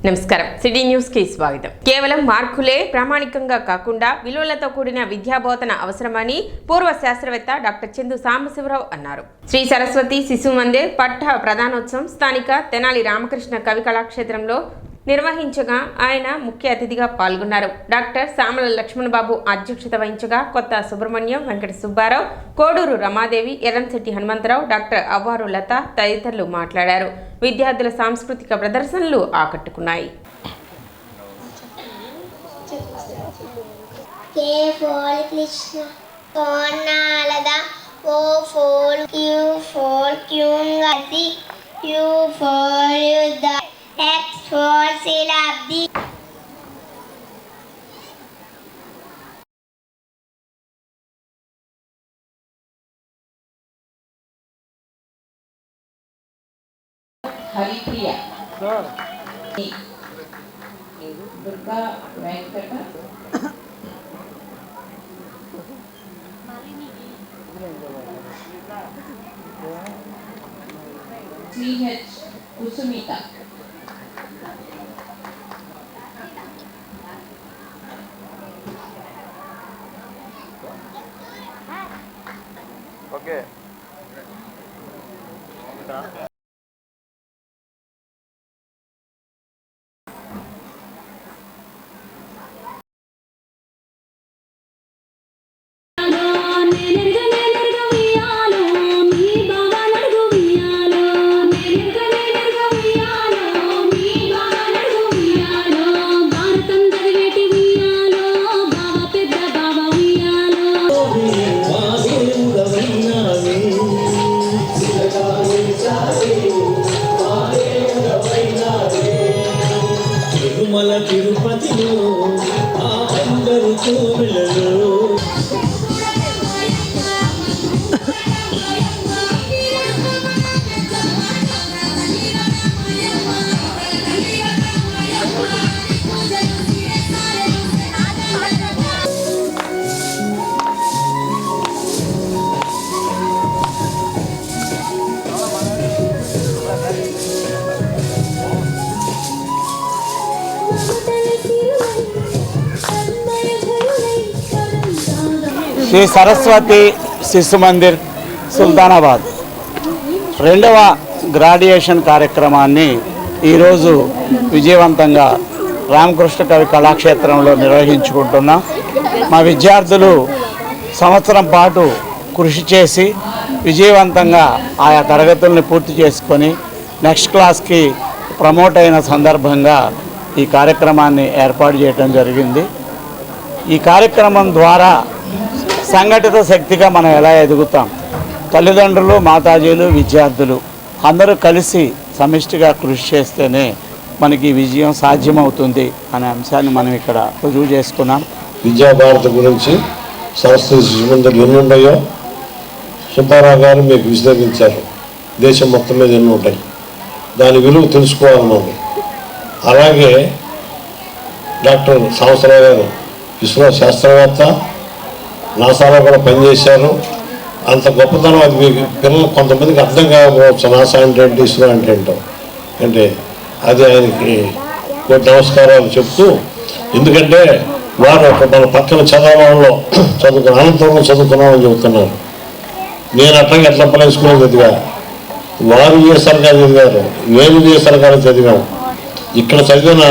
నమస్కారం city news కి స్వాగతం. కేవలం మార్కులే ప్రామాణికంగా కాకుండా విలువలతో కూడిన విద్యాబోధన అవసరమని పూర్వ శాస్త్రవేత్త డాక్టర్ చందు సాంబశివరావు అన్నారు. శ్రీ సరస్వతి శిశు మందిర్ పట్ట ప్రధానోత్సవం స్థానిక తెనాలి రామకృష్ణ కవి కళాక్షేత్రంలో నిర్వహించగా ఆయన ముఖ్య అతిథిగా పాల్గొన్నారు. డాక్టర్ సామల లక్ష్మణ్ బాబు అధ్యక్షత వహించగా కొత్త సుబ్రహ్మణ్యం, వెంకట సుబ్బారావు, కోడూరు రమాదేవి, ఎర్రంశెట్టి హనుమంతరావు, డాక్టర్ అవ్వారు లత తదితరులు మాట్లాడారు. విద్యార్థుల సాంస్కృతిక ప్రదర్శనలు ఆకట్టుకున్నాయి. X for syllabdi. Haripriya. Durga Venkata. CH Kusumita. Okay. తిరుపతిలో అందరూ కోవిలలో శ్రీ సరస్వతి శిశు మందిర్ సుల్తానాబాద్ రెండవ గ్రాడ్యుయేషన్ కార్యక్రమాన్ని ఈరోజు విజయవంతంగా రామకృష్ణ కవి కళాక్షేత్రంలో నిర్వహించుకుంటున్నాం. మా విద్యార్థులు సంవత్సరం పాటు కృషి చేసి విజయవంతంగా ఆయా తరగతుల్ని పూర్తి చేసుకొని నెక్స్ట్ క్లాస్కి ప్రమోట్ అయిన సందర్భంగా ఈ కార్యక్రమాన్ని ఏర్పాటు చేయడం జరిగింది. ఈ కార్యక్రమం ద్వారా సంఘటిత శక్తిగా మనం ఎలా ఎదుగుతాం, తల్లిదండ్రులు, మాతాజీలు, విద్యార్థులు అందరూ కలిసి సమిష్టిగా కృషి చేస్తేనే మనకి విజయం సాధ్యమవుతుంది అనే అంశాన్ని మనం ఇక్కడ రుజువు చేసుకున్నాం. విద్యాభారతి గురించి సరస్వతి శిశు మందిర్ ఎన్ని ఉన్నాయో సుబ్బారావు గారు మీకు విశ్లేషించారు. దేశం మొత్తం మీద ఎన్ని ఉంటాయి, దాని విలువ తెలుసుకోవాలి మనం. అలాగే డాక్టర్ సాంబశివరావు గారు ఇస్రో శాస్త్రవేత్త, నాసాలో కూడా పనిచేశారు. అంత గొప్పతనం అది మీకు పిల్లలు కొంతమందికి అర్థం కాకపోవచ్చు. నాసా అంటే ఏంటి, ఇస్రో అంటే ఏంటో. అంటే అది ఆయనకి కొన్ని నమస్కారాలు చెప్తూ, ఎందుకంటే వారు మన పక్కన చదవడంలో చదువుకున్న అనంతరంలో చదువుకున్నామని చెబుతున్నారు. నేను అట్లాగే ఎట్లా పని స్కూల్ చదివా, వారు ఏ సరకారు చదివారు, నేను ఏ సరకారు చదివాం. ఇక్కడ చదివిన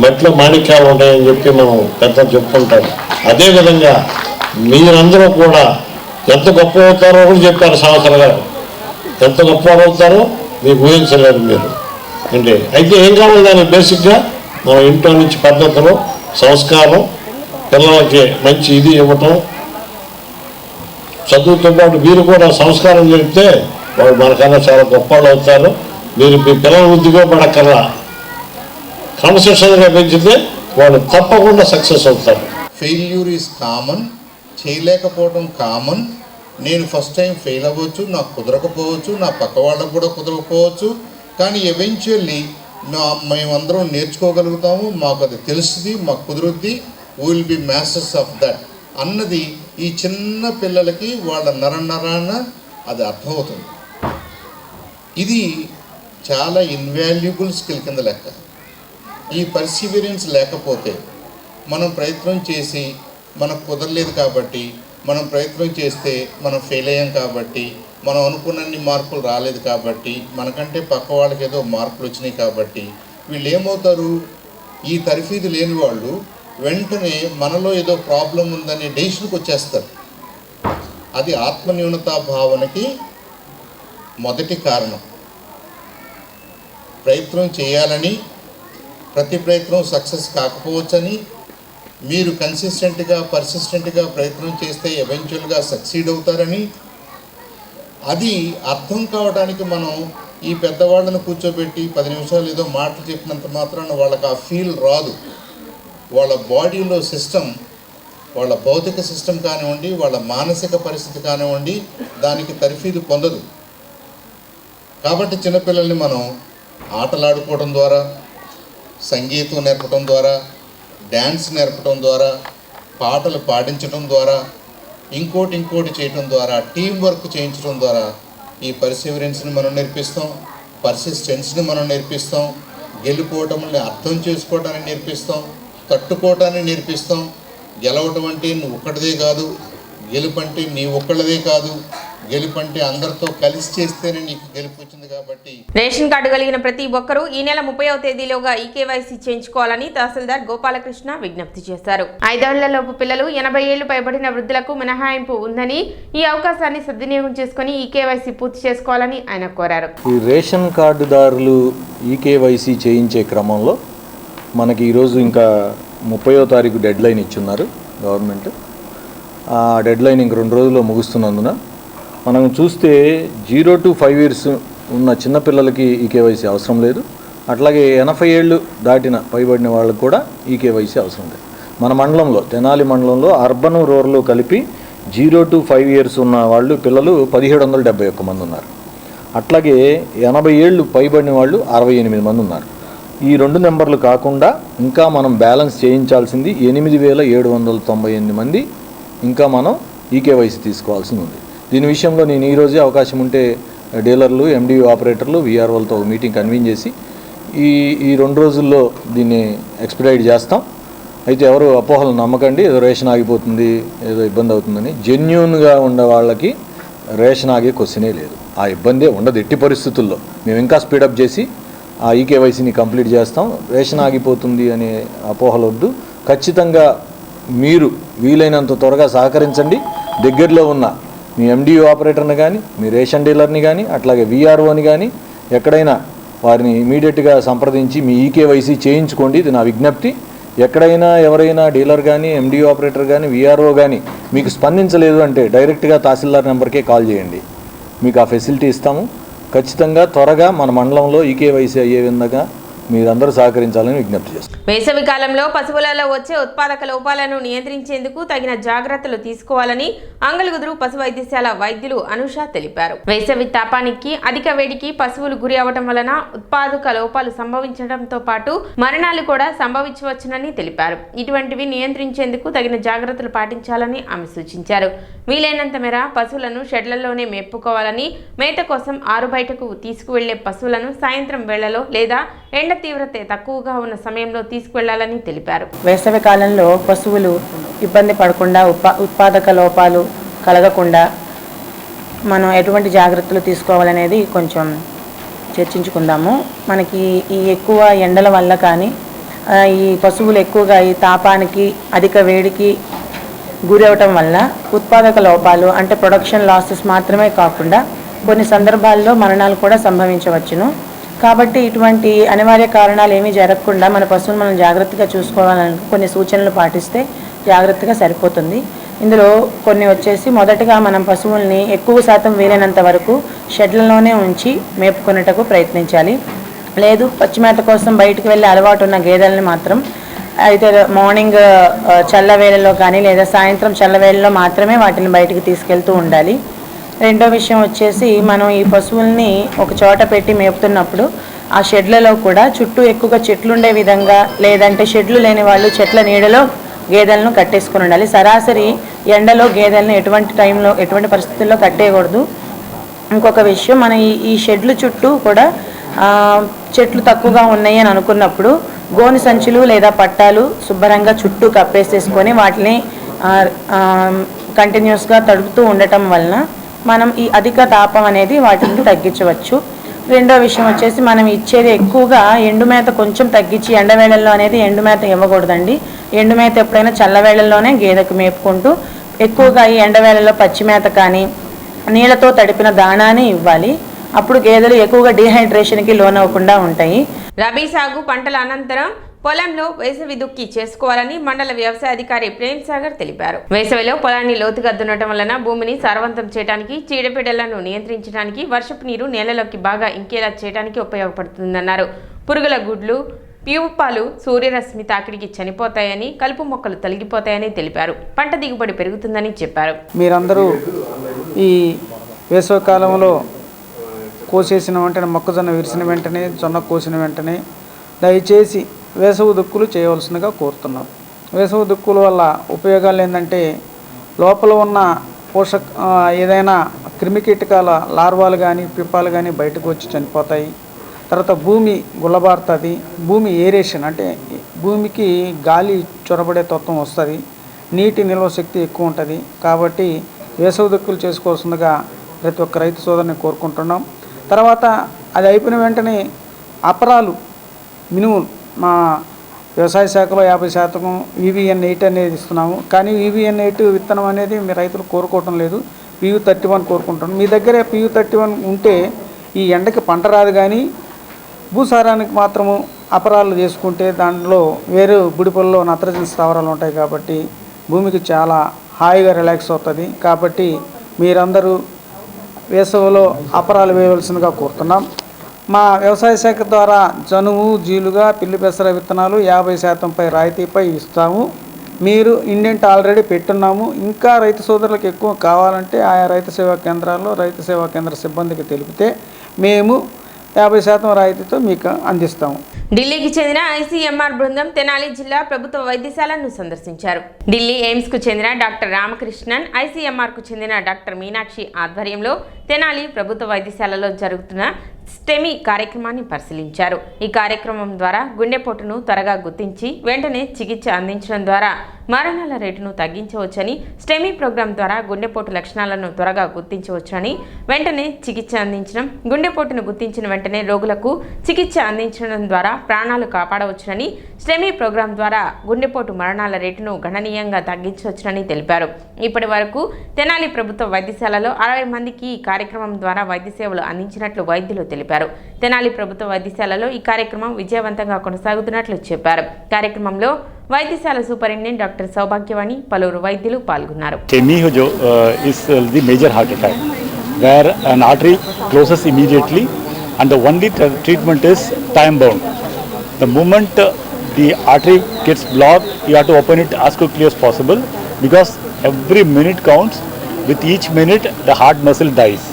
మట్టిలో మాణిక్యాలు ఉంటాయని చెప్పి మనం పెద్దలు చెప్పుకుంటారు. అదేవిధంగా మీరందరూ కూడా ఎంత గొప్ప అవుతారో కూడా చెప్పారు సంవత్సరాలు గారు. ఎంత గొప్ప అవుతారో మీకు ఊహించలేరు మీరు. అంటే అయితే ఏం కావాలి, దాన్ని బేసిక్గా మన ఇంట్లో నుంచి పద్ధతులు, సంస్కారం, పిల్లలకి మంచి ఇది ఇవ్వటం, చదువుతో పాటు మీరు కూడా సంస్కారం చెప్తే వాళ్ళు మనకన్నా చాలా గొప్ప వాళ్ళు అవుతారు. మీరు మీ పిల్లల బుద్ధిగా పడక్కర్లా, క్రమశిక్షణగా పెంచితే వాళ్ళు తప్పకుండా సక్సెస్ అవుతారు. ఫెయిల్యూర్ ఈజ్ కామన్, చేయలేకపోవడం కామన్. నేను ఫస్ట్ టైం ఫెయిల్ అవ్వచ్చు, నాకు కుదరకపోవచ్చు, నా పక్క వాళ్ళకు కూడా కుదరకపోవచ్చు. కానీ ఎవెన్చువల్లీ మేమందరం నేర్చుకోగలుగుతాము, మాకు అది తెలుస్తుంది, మాకు కుదురుద్ది, we will be masters of that అన్నది ఈ చిన్న పిల్లలకి వాళ్ళ నరనరాన అది అర్థమవుతుంది. ఇది చాలా ఇన్వాల్యుబుల్ స్కిల్ కింద లెక్క. ఈ పర్సివిరెన్స్ లేకపోతే మనం ప్రయత్నం చేసి మనకు కుదరలేదు కాబట్టి, మనం ప్రయత్నం చేస్తే మనం ఫెయిల్ అయ్యాం కాబట్టి, మనం అనుకున్నన్ని మార్కులు రాలేదు కాబట్టి, మనకంటే పక్క వాళ్ళకి ఏదో మార్కులు వచ్చినాయి కాబట్టి వీళ్ళు ఏమవుతారు, ఈ తరఫీదు లేని వాళ్ళు వెంటనే మనలో ఏదో ప్రాబ్లం ఉందనే డెసిషన్కి వచ్చేస్తారు. అది ఆత్మన్యూనతా భావనకి మొదటి కారణం. ప్రయత్నం చేయాలని, ప్రతి ప్రయత్నం సక్సెస్ కాకపోవచ్చని, మీరు కన్సిస్టెంట్గా పర్సిస్టెంట్గా ప్రయత్నం చేస్తే ఎవెన్చువల్గా సక్సీడ్ అవుతారని, అది అర్థం కావడానికి మనం ఈ పెద్దవాళ్ళను కూర్చోబెట్టి 10 నిమిషాలు ఏదో మాటలు చెప్పినంత మాత్రాన వాళ్ళకి ఆ ఫీల్ రాదు. వాళ్ళ బాడీలో సిస్టమ్, వాళ్ళ భౌతిక సిస్టమ్ కానివ్వండి, వాళ్ళ మానసిక పరిస్థితి కానివ్వండి, దానికి తర్ఫీదు పొందదు. కాబట్టి చిన్నపిల్లల్ని మనం ఆటలాడుకోవడం ద్వారా, సంగీతం నేర్పడం ద్వారా, డ్యాన్స్ నేర్పడం ద్వారా, పాటలు పాడించడం ద్వారా, ఇంకోటి చేయడం ద్వారా, టీం వర్క్ చేయించడం ద్వారా ఈ పర్సివరెన్స్ని మనం నేర్పిస్తాం, పర్సిస్టెన్స్ని మనం నేర్పిస్తాం, గెలుపోవటంని అర్థం చేసుకోవటాన్ని నేర్పిస్తాం, తట్టుకోవటాన్ని నేర్పిస్తాం. గెలవటం అంటే నువ్వు ఒక్కడిదే కాదు, గెలుపంటే నీ ఒక్కళ్ళదే కాదు, గెలుపంటే అందరితో కలిసి చేస్తేనే నీకు గెలుపు వచ్చింది. కాబట్టి రేషన్ కార్డు కలిగిన ప్రతి ఒక్కరూ ఈ నెల 30వ తేదీలోగా ఈకేవైసీ చేయించుకోవాలని తహసీల్దార్ గోపాలకృష్ణ విజ్ఞప్తి చేశారు. 5 ఏళ్లలోపు పిల్లలు, 80 ఏళ్లు పైబడిన వృద్ధులకు మినహాయింపు ఉందని, ఈ అవకాశాన్ని సద్వినియోగం చేసుకుని ఈకేవైసీ పూర్తి చేసుకోవాలని ఆయన కోరారు. ఈ రేషన్ కార్డుదారులు ఈకేవైసీ చేయించే క్రమంలో మనకి ఈరోజు ఇంకా 30వ తారీఖు డెడ్ లైన్ ఇచ్చున్నారు గవర్నమెంట్. ఆ డెడ్ లైన్ ఇంక 2 రోజుల్లో ముగుస్తున్నందున మనం చూస్తే 0 to 5 years ఉన్న చిన్నపిల్లలకి ఈకేవైసీ అవసరం లేదు. అట్లాగే 80 ఏళ్ళు దాటిన పైబడిన వాళ్ళకు కూడా ఈకేవైసీ అవసరం లేదు. మన మండలంలో, తెనాలి మండలంలో అర్బన్ రూరల్ కలిపి 0 to 5 years ఉన్న వాళ్ళు పిల్లలు 1771 మంది ఉన్నారు. అట్లాగే 80 ఏళ్ళు పైబడిన వాళ్ళు 68 మంది ఉన్నారు. ఈ 2 నెంబర్లు కాకుండా ఇంకా మనం బ్యాలెన్స్ చేయించాల్సింది 8798 మంది ఇంకా మనం ఈకేవైసీ తీసుకోవాల్సింది ఉంది. దీని విషయంలో నేను ఈరోజే అవకాశం ఉంటే డీలర్లు, ఎండియూ ఆపరేటర్లు, వీఆర్ఓలతో ఒక మీటింగ్ కన్వీన్ చేసి ఈ 2 రోజుల్లో దీన్ని ఎక్స్పెడైట్ చేస్తాం. అయితే ఎవరు అపోహలు నమ్మకండి, ఏదో రేషన్ ఆగిపోతుంది, ఏదో ఇబ్బంది అవుతుందని. జెన్యూన్గా ఉండే వాళ్ళకి రేషన్ ఆగే క్వశ్చనే లేదు, ఆ ఇబ్బందే ఉండదు ఎట్టి పరిస్థితుల్లో. మేము ఇంకా స్పీడప్ చేసి ఆ ఈకేవైసీని కంప్లీట్ చేస్తాం. రేషన్ ఆగిపోతుంది అనే అపోహలు వద్దు. ఖచ్చితంగా మీరు వీలైనంత త్వరగా సహకరించండి. దగ్గరలో ఉన్న మీ ఎండియూ ఆపరేటర్ని కానీ, మీ రేషన్ డీలర్ని కానీ, అట్లాగే వీఆర్ఓని కానీ ఎక్కడైనా వారిని ఇమీడియట్గా సంప్రదించి మీ ఈకేవైసీ చేయించుకోండి. ఇది నా విజ్ఞప్తి. ఎక్కడైనా ఎవరైనా డీలర్ కానీ, ఎండియూ ఆపరేటర్ కానీ, వీఆర్ఓ కానీ మీకు స్పందించలేదు అంటే డైరెక్ట్గా తహసీల్దార్ నెంబర్కే కాల్ చేయండి, మీకు ఆ ఫెసిలిటీ ఇస్తాము. ఖచ్చితంగా త్వరగా మన మండలంలో ఈకేవైసీ అయ్యే విధంగా మీరందరూ సహకరించాలని విజ్ఞప్తి చేస్తాం. వేసవి కాలంలో పశువులలో వచ్చే ఉత్పాదక లోపాలను నియంత్రించేందుకు తగిన జాగ్రత్తలు తీసుకోవాలని అంగలగుదురు పశు వైద్యశాల వైద్యులు అనుష తెలిపారు. వేసవి తాపానికి, అధిక వేడికి పశువులు గురి అవడం వలన ఉత్పాదక లోపాలు సంభవించడంతో పాటు మరణాలు కూడా సంభవించవచ్చునని తెలిపారు. ఇటువంటివి నియంత్రించేందుకు తగిన జాగ్రత్తలు పాటించాలని ఆమె సూచించారు. వీలైనంత మేర పశువులను షెడ్లలోనే మేపుకోవాలని, మేత కోసం ఆరు బయటకు తీసుకువెళ్లే పశువులను సాయంత్రం వేళలో లేదా ఎండ తీవ్రత తక్కువగా ఉన్న సమయంలో తీసుకువెళ్లాలని తెలిపారు. వేసవి కాలంలో పశువులు ఇబ్బంది పడకుండా, ఉత్పాదక లోపాలు కలగకుండా మనం ఎటువంటి జాగ్రత్తలు తీసుకోవాలనేది కొంచెం చర్చించుకుందాము. మనకి ఈ ఎక్కువ ఎండల వల్ల కానీ, ఈ పశువులు ఎక్కువగా ఈ తాపానికి, అధిక వేడికి గురి అవటం వల్ల ఉత్పాదక లోపాలు అంటే ప్రొడక్షన్ లాసెస్ మాత్రమే కాకుండా కొన్ని సందర్భాల్లో మరణాలు కూడా సంభవించవచ్చును. కాబట్టి ఇటువంటి అనివార్య కారణాలు ఏమీ జరగకుండా మన పశువులు మనం జాగ్రత్తగా చూసుకోవాలని కొన్ని సూచనలు పాటిస్తే జాగ్రత్తగా సరిపోతుంది. ఇందులో కొన్ని వచ్చేసి, మొదటగా మనం పశువుల్ని ఎక్కువ శాతం వీలైనంత వరకు షెడ్లలోనే ఉంచి మేపుకునేటకు ప్రయత్నించాలి. లేదు పచ్చిమేత కోసం బయటకు వెళ్ళే అలవాటు ఉన్న గేదెలని మాత్రం అయితే మార్నింగ్ చల్లవేళలో కానీ లేదా సాయంత్రం చల్లవేళలో మాత్రమే వాటిని బయటికి తీసుకెళ్తూ ఉండాలి. రెండో విషయం వచ్చేసి, మనం ఈ పశువుల్ని ఒక చోట పెట్టి మేపుతున్నప్పుడు ఆ షెడ్లలో కూడా చుట్టూ ఎక్కువగా చెట్లు ఉండే విధంగా, లేదంటే షెడ్లు లేని వాళ్ళు చెట్ల నీడలో గేదెలను కట్టేసుకుని ఉండాలి. సరాసరి ఎండలో గేదెలను ఎటువంటి టైంలో, ఎటువంటి పరిస్థితుల్లో కట్టేయకూడదు. ఇంకొక విషయం, మన ఈ షెడ్లు చుట్టూ కూడా చెట్లు తక్కువగా ఉన్నాయి అని అనుకున్నప్పుడు గోను సంచులు లేదా పట్టాలు శుభ్రంగా చుట్టూ కప్పేసేసుకొని వాటిని కంటిన్యూస్గా తడుపుతూ ఉండటం వలన మనం ఈ అధిక తాపం అనేది వాటిని తగ్గించవచ్చు. రెండో విషయం వచ్చేసి మనం ఇచ్చేది ఎక్కువగా ఎండుమేత కొంచెం తగ్గించి ఎండవేళల్లో అనేది ఎండుమేత ఇవ్వకూడదండి. ఎండుమేత ఎప్పుడైనా చల్లవేళల్లోనే గేదెకు మేపుకుంటూ ఎక్కువగా ఈ ఎండవేళల్లో పచ్చిమేత కానీ నీళ్ళతో తడిపిన దాణాని ఇవ్వాలి. అప్పుడు గేదెలు ఎక్కువగా డీహైడ్రేషన్కి లోనవ్వకుండా ఉంటాయి. రబీ సాగు పంటల అనంతరం పొలంలో వేసవి దుక్కి చేసుకోవాలని మండల వ్యవసాయ అధికారి ప్రేమ్ సాగర్ తెలిపారు. వేసవిలో పొలాన్ని లోతుగా దున్నటం వలన భూమిని సారవంతం చేయడానికి, చీడపీడలను నియంత్రించడానికి, వర్షపు నీరు నేలలోకి బాగా ఇంకేలా చేయడానికి ఉపయోగపడుతుందన్నారు. పురుగుల గుడ్లు, ప్యూపాలు సూర్యరశ్మి తాకిడికి చనిపోతాయని, కలుపు మొక్కలు తొలగిపోతాయని తెలిపారు. పంట దిగుబడి పెరుగుతుందని చెప్పారు. మీరందరూ ఈ వేసవి కాలంలో కోసేసిన వెంటనే, మొక్కజొన్న విరిసిన వెంటనే, జొన్న కోసిన వెంటనే దయచేసి వేసవి దుక్కులు చేయవలసిందిగా కోరుతున్నాం. వేసవి దుక్కుల వల్ల ఉపయోగాలు ఏంటంటే లోపల ఉన్న ఏదైనా క్రిమికీటకాల లార్వాలు కానీ పిప్పాలు కానీ బయటకు వచ్చి చనిపోతాయి. తర్వాత భూమి గుల్లబారుతుంది. భూమి ఏరేషన్ అంటే భూమికి గాలి చొరబడే తత్వం వస్తుంది. నీటి నిల్వ శక్తి ఎక్కువ ఉంటుంది. కాబట్టి వేసవి దుక్కులు చేసుకోవాల్సిందిగా ప్రతి ఒక్క రైతు సోదరుని కోరుకుంటున్నాం. తర్వాత అది అయిపోయిన వెంటనే అపరాలు మినుములు మా వ్యవసాయ శాఖలో 50% VVN8 అనేది ఇస్తున్నాము. కానీ VVN8 విత్తనం అనేది మీ రైతులు కోరుకోవటం లేదు. PU31 కోరుకుంటున్నాం. మీ దగ్గర PU31 ఉంటే ఈ ఎండకి పంట రాదు. కానీ భూసారానికి మాత్రము అపరాలు చేసుకుంటే దాంట్లో వేరే బుడిపల్లో నత్రజని స్థావరాలు ఉంటాయి. కాబట్టి భూమికి చాలా హాయిగా రిలాక్స్ అవుతుంది. కాబట్టి మీరందరూ వేసవిలో అపరాలు వేయవలసిందిగా కోరుతున్నాం. మా వ్యవసాయ శాఖ ద్వారా జనుము, జీలుగా, పిల్లి పెసర విత్తనాలు 50% రాయితీపై ఇస్తాము. మీరు ఇండెంట్ ఆల్రెడీ పెట్టున్నాము. ఇంకా రైతు సోదరులకు ఎక్కువ కావాలంటే ఆయా రైతు సేవా కేంద్రాల్లో రైతు సేవా కేంద్ర సిబ్బందికి తెలిపితే మేము 50% రాయితీతో మీకు అందిస్తాము. ఢిల్లీకి చెందిన ICMR బృందం తెనాలి జిల్లా ప్రభుత్వ వైద్యశాలను సందర్శించారు. ఢిల్లీ ఎయిమ్స్కు చెందిన డాక్టర్ రామకృష్ణన్, ICMRకు చెందిన డాక్టర్ మీనాక్షి ఆధ్వర్యంలో తెనాలి ప్రభుత్వ వైద్యశాలలో జరుగుతున్న స్టెమీ కార్యక్రమాన్ని పరిశీలించారు. ఈ కార్యక్రమం ద్వారా గుండెపోటును త్వరగా గుర్తించి వెంటనే చికిత్స అందించడం ద్వారా మరణాల రేటును తగ్గించవచ్చని, స్టెమీ ప్రోగ్రాం ద్వారా గుండెపోటు లక్షణాలను త్వరగా గుర్తించవచ్చని, వెంటనే చికిత్స అందించడం, గుండెపోటును గుర్తించిన వెంటనే రోగులకు చికిత్స అందించడం ద్వారా ప్రాణాలు కాపాడవచ్చునని, స్టెమీ ప్రోగ్రాం ద్వారా గుండెపోటు మరణాల రేటును గణనీయంగా తగ్గించవచ్చునని తెలిపారు. ఇప్పటి వరకు తెనాలి ప్రభుత్వ వైద్యశాలలో 60 మందికి ఈ కార్యక్రమం ద్వారా వైద్య సేవలు అందించినట్లు వైద్యులు తెలిపారు. తెనాలి ప్రభుత్వ వైద్యశాలలో ఈ కార్యక్రమం విజయవంతంగా కొనసాగుతున్నట్లు చెప్పారు. కార్యక్రమంలో వైద్యశాల సూపరింటెండెంట్ డాక్టర్ సౌభాగ్యవాణి, పలువురు వైద్యులు పాల్గొన్నారు. is the major heart attack where an artery closes immediately and the only treatment is time bound. The moment the artery gets blocked, you have to open it as quickly as possible because every minute counts. With each minute the heart muscle dies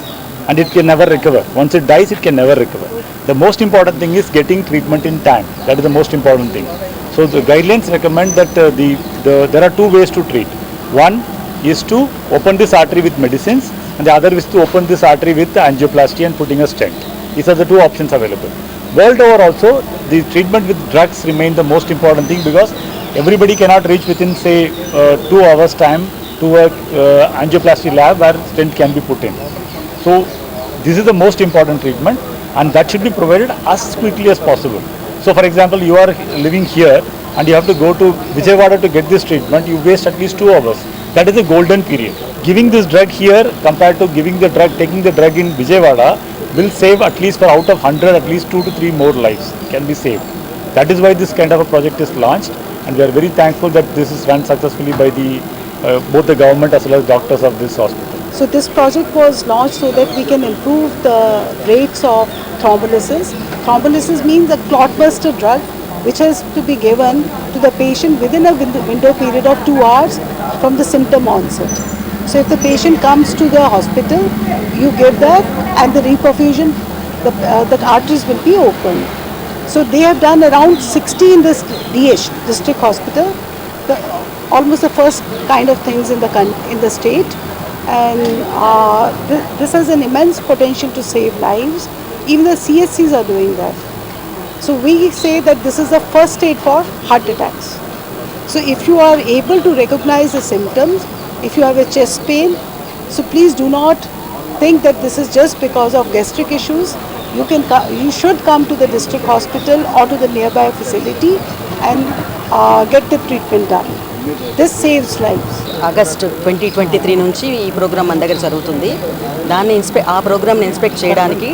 and it can never recover. Once it dies, it can never recover. The most important thing is getting treatment in time. That is the most important thing. So the guidelines recommend that there are two ways to treat. One is to open this artery with medicines and the other is to open this artery with angioplasty and putting a stent. These are the two options available. World over also, the treatment with drugs remain the most important thing because everybody cannot reach within say 2 hours time to a angioplasty lab where stent can be put in. So this is the most important treatment and that should be provided as quickly as possible. So for example, you are living here and you have to go to Vijayawada to get this treatment, you waste at least 2 hours. That is a golden period. Giving this drug here compared to taking the drug in Vijayawada will save at least for out of 100, at least 2 to 3 more lives can be saved. That is why this kind of a project is launched and we are very thankful that this is run successfully by both the government as well as doctors of this hospital. So this project was launched so that we can improve the rates of thrombolysis. Thrombolysis means a clotbuster drug which has to be given to the patient within a window period of 2 hours from the symptom onset. So if the patient comes to the hospital, you give that and the reperfusion, the arteries will be open. So they have done around 60 in this DH, district hospital, almost the first kind of things in the state. And this has an immense potential to save lives. Even the CSCs are doing that. So we say that this is the first aid for heart attacks. So if you are able to recognize the symptoms, if you have a chest pain, so please do not think that this is just because of gastric issues. You should come to the district hospital or to the nearby facility and get the treatment done. This saves lives. August 2023 నుంచి ఈ programme మన దగ్గర జరుగుతుంది. ఆ ప్రోగ్రామ్ని inspect చేయడానికి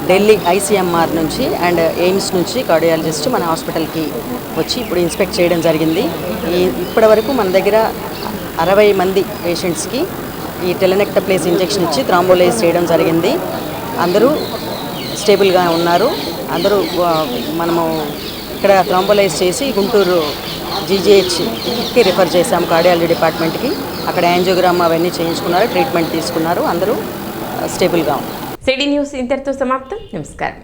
Delhi ICMR నుంచి and AIIMS నుంచి కార్డియాలజిస్ట్ మన హాస్పిటల్కి వచ్చి ఇప్పుడు ఇన్స్పెక్ట్ చేయడం జరిగింది. ఇప్పటి వరకు మన దగ్గర 60 మంది పేషెంట్స్కి ఈ టెలనెక్టప్లేస్ ఇంజెక్షన్ ఇచ్చి థ్రాంబోలైజ్ చేయడం జరిగింది. అందరూ స్టేబుల్గా ఉన్నారు. అందరూ మనము ఇక్కడ థ్రాంబోలైజ్ చేసి గుంటూరు జీజీహెచ్కి రిఫర్ చేశాము, కార్డియాలజీ డిపార్ట్మెంట్కి. అక్కడ యాంజియోగ్రామ్ అవన్నీ చేయించుకున్నారు, ట్రీట్మెంట్ తీసుకున్నారు, అందరూ స్టేబుల్గా ఉన్నారు. సిటీ న్యూస్ ఇంతటితో సమాప్తం. నమస్కారం.